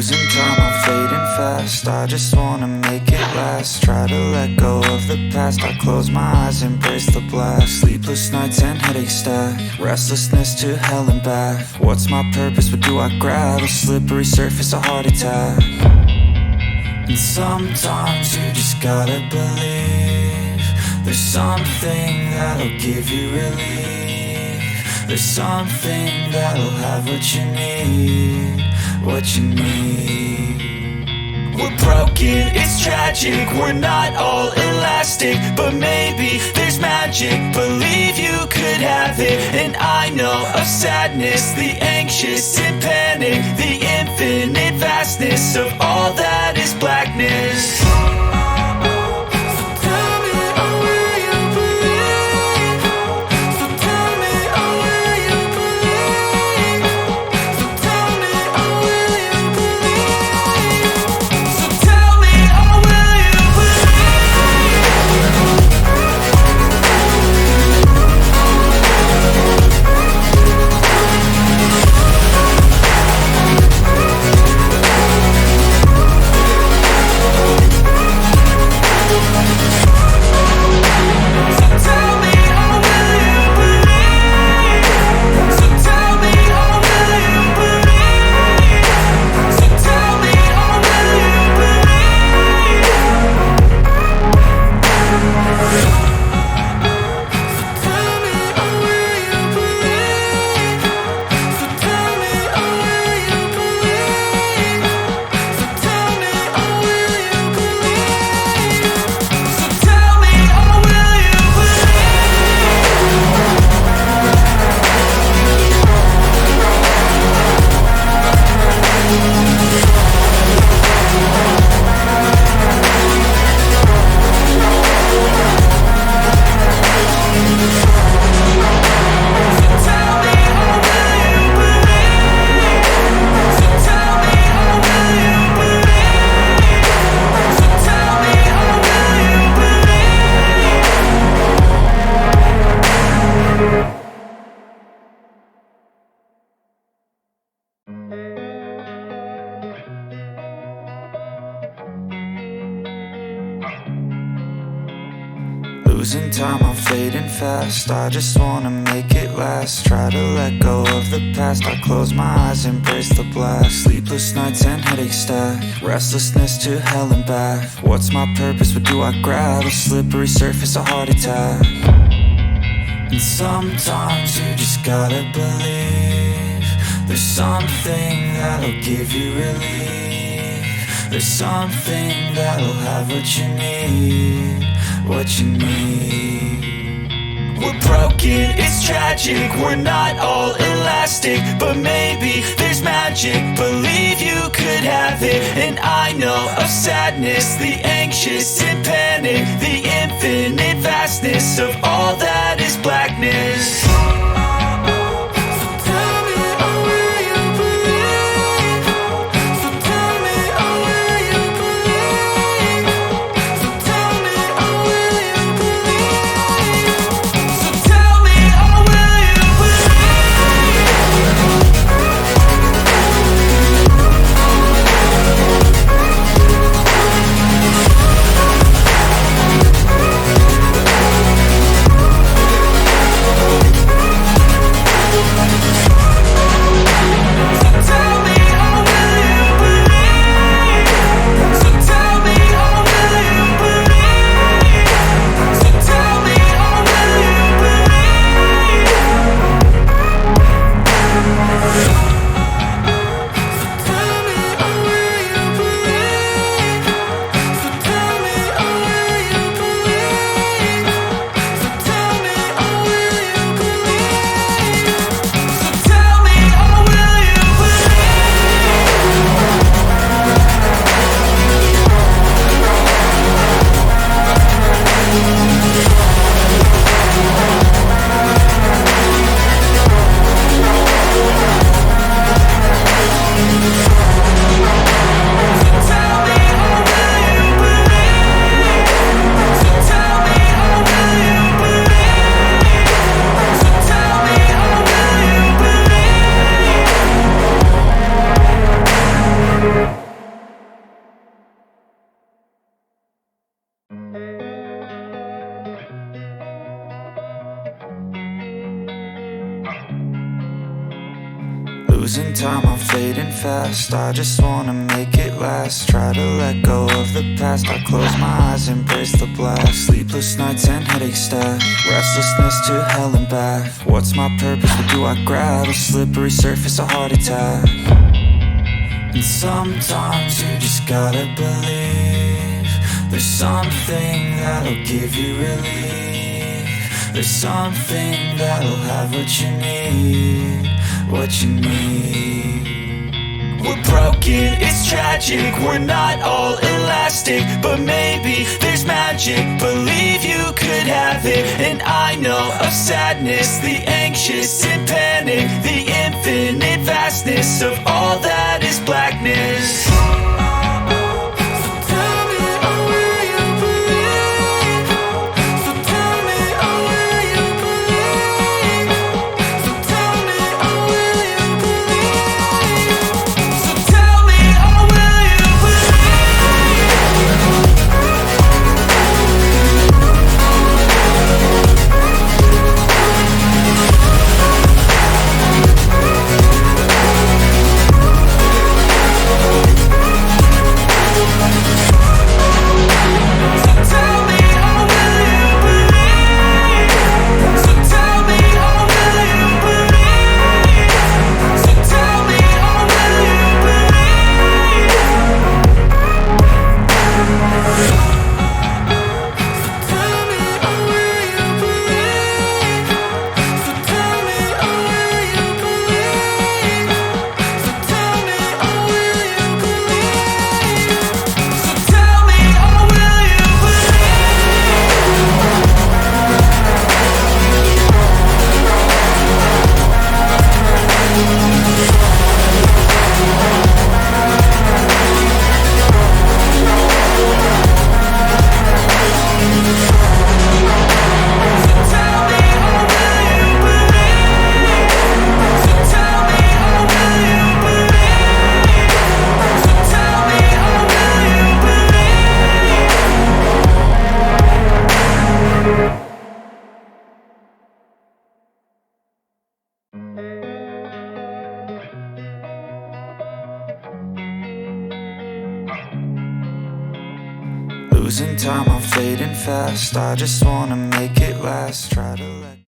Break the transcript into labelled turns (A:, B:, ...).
A: Losing time, I'm fading fast. I just wanna make it last. Try to let go of the past. I close my eyes, embrace the blast. Sleepless nights and headaches stack. Restlessness to hell and back. What's my purpose? What do I grab? A slippery surface, a heart attack. And sometimes you just gotta believe there's something that'll give you relief. There's something that'll have what you need, what you need. We're broken, it's tragic, we're not all elastic, but maybe there's magic. Believe you could have it, and I know of sadness, the anxious and panic, the infinite vastness of all that is blackness. Losing time, I'm fading fast. I just wanna make it last. Try to let go of the past. I close my eyes, embrace the blast. Sleepless nights and headaches stack. Restlessness to hell and back. What's my purpose? What do I grab? A slippery surface, a heart attack. And sometimes you just gotta believe there's something that'll give you relief. There's something that'll have what you need, what you need. We're broken, it's tragic, we're not all elastic, but maybe there's magic. Believe you could have it, and I know of sadness, the anxious and panic, the infinite vastness of all that is blackness. time, I'm fading fast. I just wanna make it last. Try to let go of the past. I close my eyes, embrace the blast. Sleepless nights and headache stack. Restlessness to hell and back. What's my purpose? What do I grab? A slippery surface, a heart attack. And sometimes you just gotta believe there's something that'll give you relief. There's something that'll have what you need, what you need. We're broken, it's tragic, we're not all elastic, but maybe there's magic. Believe you could have it, and I know of sadness, the anxious and panic, the infinite vastness of all that is blackness. Losing time, I'm fading fast. I just wanna make it last. Try to let